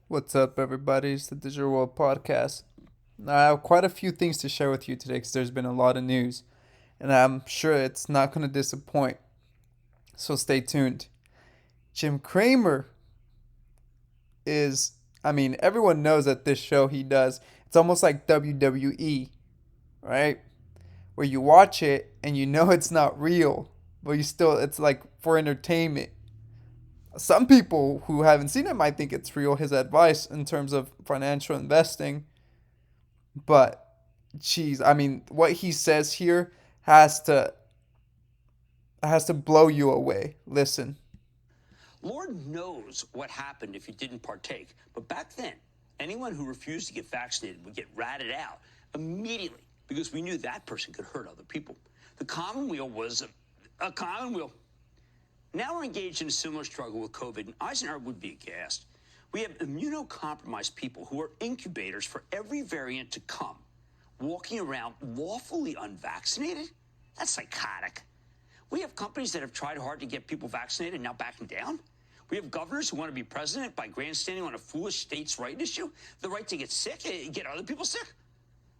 What's up, everybody? It's the Digital World Podcast. I have quite a few things to share with you today because there's been a lot of news, and I'm sure it's not going to disappoint. So stay tuned. Jim Cramer is, everyone knows that this show he does, it's almost like WWE, right? Where you watch it and you know it's not real, but it's like for entertainment. Some people who haven't seen it might think it's real, his advice in terms of financial investing. But geez, what he says here has to has to blow you away. Listen. Lord knows what happened if you didn't partake. But back then, anyone who refused to get vaccinated would get ratted out immediately because we knew that person could hurt other people. The commonweal was a commonweal. Now we're engaged in a similar struggle with COVID, and Eisenhower would be aghast. We have immunocompromised people who are incubators for every variant to come, walking around lawfully unvaccinated? That's psychotic. We have companies that have tried hard to get people vaccinated and now backing down. We have governors who want to be president by grandstanding on a foolish states' right issue, the right to get sick, get other people sick.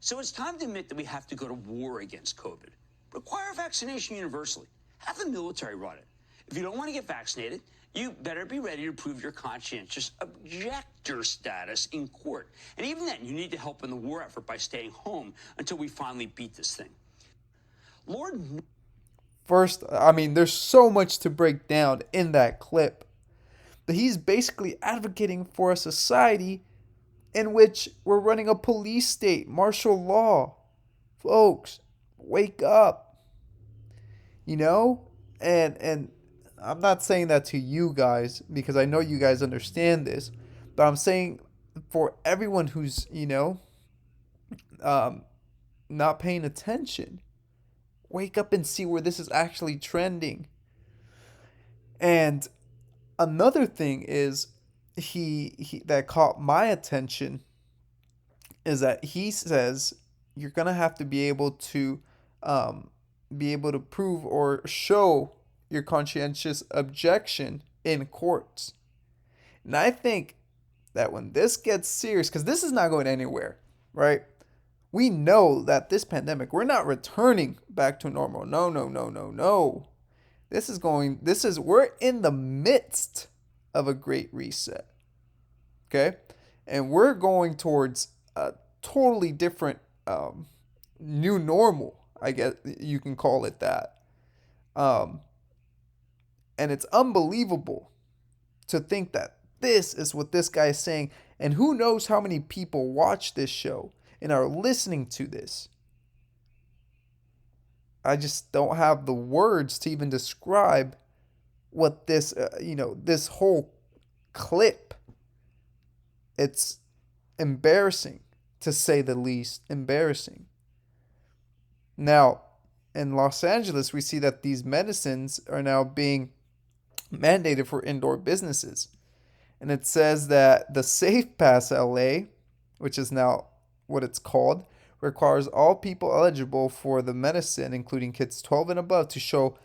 So it's time to admit that we have to go to war against COVID. Require vaccination universally. Have the military run it. If you don't want to get vaccinated, you better be ready to prove your conscientious objector status in court. And even then, you need to help in the war effort by staying home until we finally beat this thing. Lord. First, there's so much to break down in that clip. But he's basically advocating for a society in which we're running a police state, martial law. Folks, wake up. You know? And I'm not saying that to you guys because I know you guys understand this, but I'm saying for everyone who's, um, not paying attention, wake up and see where this is actually trending. And another thing is he that caught my attention is that he says you're gonna have to um, be able to prove or show your conscientious objection in courts. And I think that when this gets serious, because this is not going anywhere, right? We know that this pandemic, we're not returning back to normal. No, no, no, no, no. We're in the midst of a great reset. Okay? And we're going towards a totally different new normal, I guess you can call it that. Um, and it's unbelievable to think that this is what this guy is saying. And who knows how many people watch this show and are listening to this. I just don't have the words to even describe what this whole clip. It's embarrassing, to say the least. Embarrassing. Now, in Los Angeles, we see that these medicines are now being mandated for indoor businesses. And it says that the Safe Pass LA, which is now what it's called, requires all people eligible for the medicine, including kids 12 and above, to show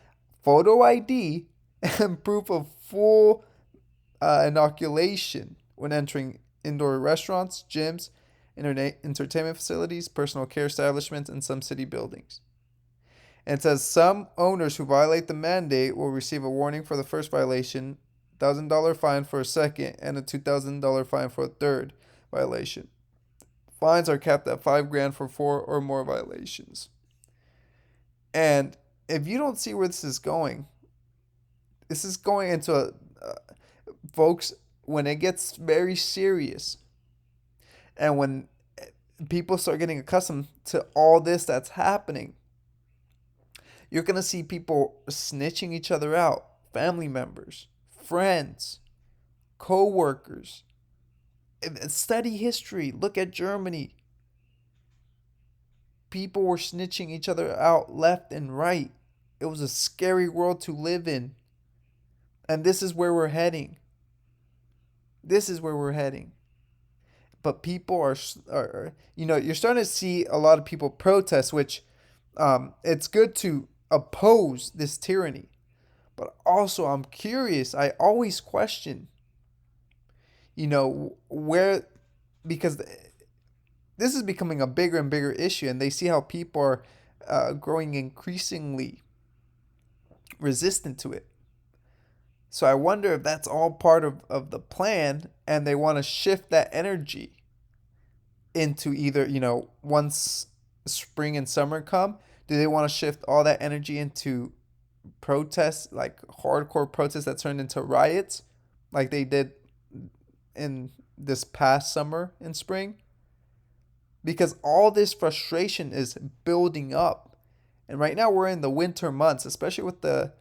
photo ID and proof of full inoculation when entering indoor restaurants, gyms, entertainment facilities, personal care establishments, and some city buildings. And it says some owners who violate the mandate will receive a warning for the first violation, $1,000 fine for a second, and a $2,000 fine for a third violation. Fines are capped at $5,000 for 4 or more violations. And if you don't see where this is going into folks, when it gets very serious, and when people start getting accustomed to all this that's happening, you're gonna see people snitching each other out, family members, friends, co-workers. Study history. Look at Germany. People were snitching each other out left and right. It was a scary world to live in. And this is where we're heading. This is where we're heading. But people are you're starting to see a lot of people protest, which it's good to oppose this tyranny. But also, I'm curious. I always question, where, because this is becoming a bigger and bigger issue, and they see how people are growing increasingly resistant to it. So I wonder if that's all part of the plan, and they want to shift that energy into either, once spring and summer come, do they want to shift all that energy into protests, like hardcore protests that turned into riots, like they did in this past summer and spring? Because all this frustration is building up. And right now we're in the winter months, especially with the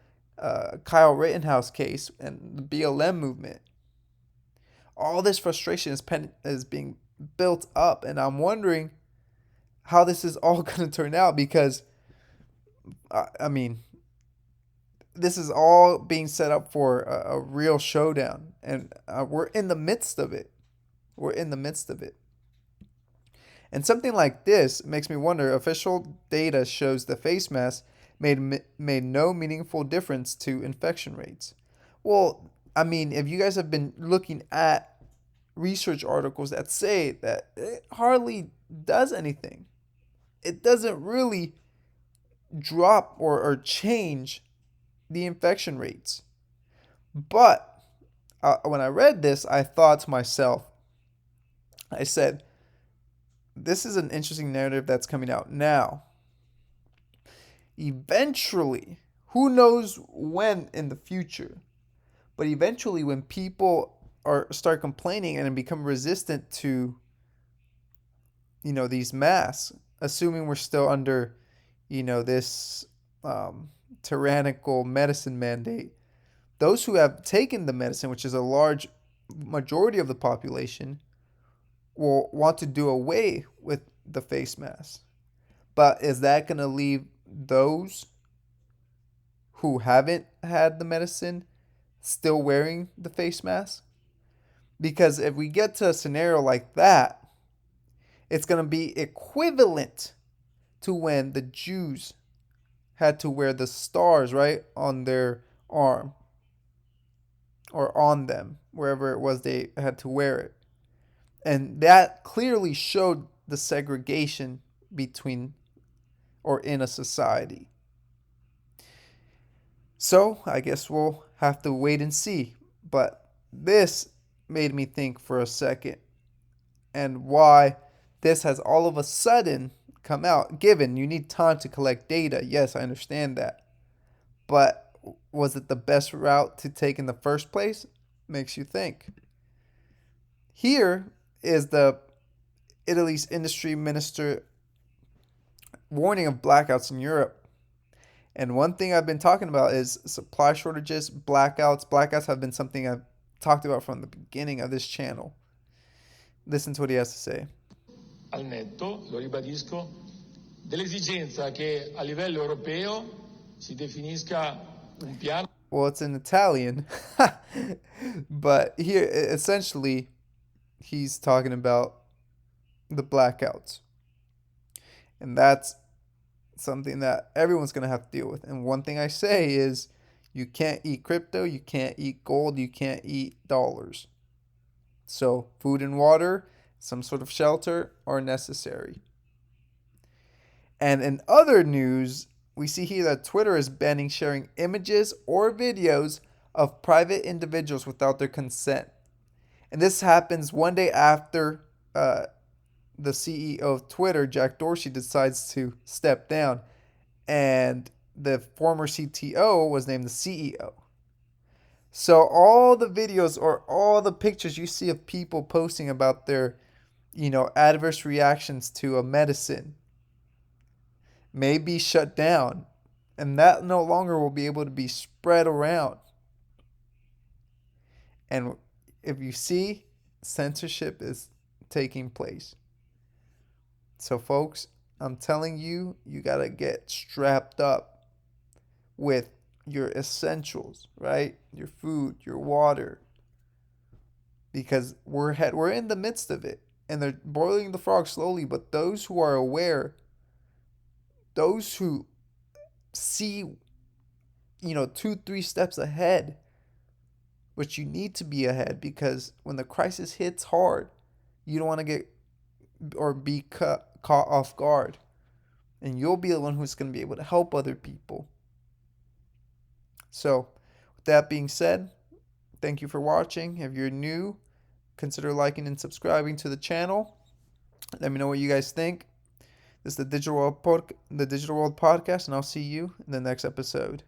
Kyle Rittenhouse case and the BLM movement. All this frustration is being built up, and I'm wondering how this is all going to turn out because, I mean, this is all being set up for a real showdown, and we're in the midst of it. We're in the midst of it. And something like this makes me wonder. Official data shows the face mask made no meaningful difference to infection rates. Well, I mean, if you guys have been looking at research articles that say that it hardly does anything, it doesn't really drop or change the infection rates. But when I read this, I thought to myself, I said, this is an interesting narrative that's coming out now. Eventually, who knows when in the future, but eventually when people are start complaining and become resistant to, these masks, assuming we're still under, this tyrannical medicine mandate, those who have taken the medicine, which is a large majority of the population, will want to do away with the face mask. But is that going to leave those who haven't had the medicine still wearing the face mask? Because if we get to a scenario like that, it's going to be equivalent to when the Jews had to wear the stars, right, on their arm or on them, wherever it was they had to wear it. And that clearly showed the segregation between or in a society. So I guess we'll have to wait and see. But this made me think for a second, and why this has all of a sudden come out. Given you need time to collect data, yes, I understand that. But was it the best route to take in the first place? Makes you think. Here is the Italy's industry minister warning of blackouts in Europe. And one thing I've been talking about is supply shortages, blackouts. Blackouts have been something I've talked about from the beginning of this channel. Listen to what he has to say. Al netto, lo ribadisco, dell'esigenza che a livello europeo si definisca un piano. Well, it's in Italian, but here essentially he's talking about the blackouts. And that's something that everyone's going to have to deal with. And one thing I say is you can't eat crypto, you can't eat gold, you can't eat dollars. So, food and water, some sort of shelter are necessary. And in other news, we see here that Twitter is banning sharing images or videos of private individuals without their consent. And this happens one day after the CEO of Twitter, Jack Dorsey, decides to step down, and the former CTO was named the CEO. So all the videos or all the pictures you see of people posting about their, adverse reactions to a medicine may be shut down, and that no longer will be able to be spread around. And if you see, censorship is taking place. So, folks, I'm telling you, you got to get strapped up with your essentials, right? Your food, your water. Because we're in the midst of it. And they're boiling the frog slowly. But those who are aware, those who see, 2, 3 steps ahead, But you need to be ahead, because when the crisis hits hard, you don't want to get or be caught off guard. And you'll be the one who's going to be able to help other people. So, with that being said, thank you for watching. If you're new, consider liking and subscribing to the channel. Let me know what you guys think. This is the Digital World Podcast, and I'll see you in the next episode.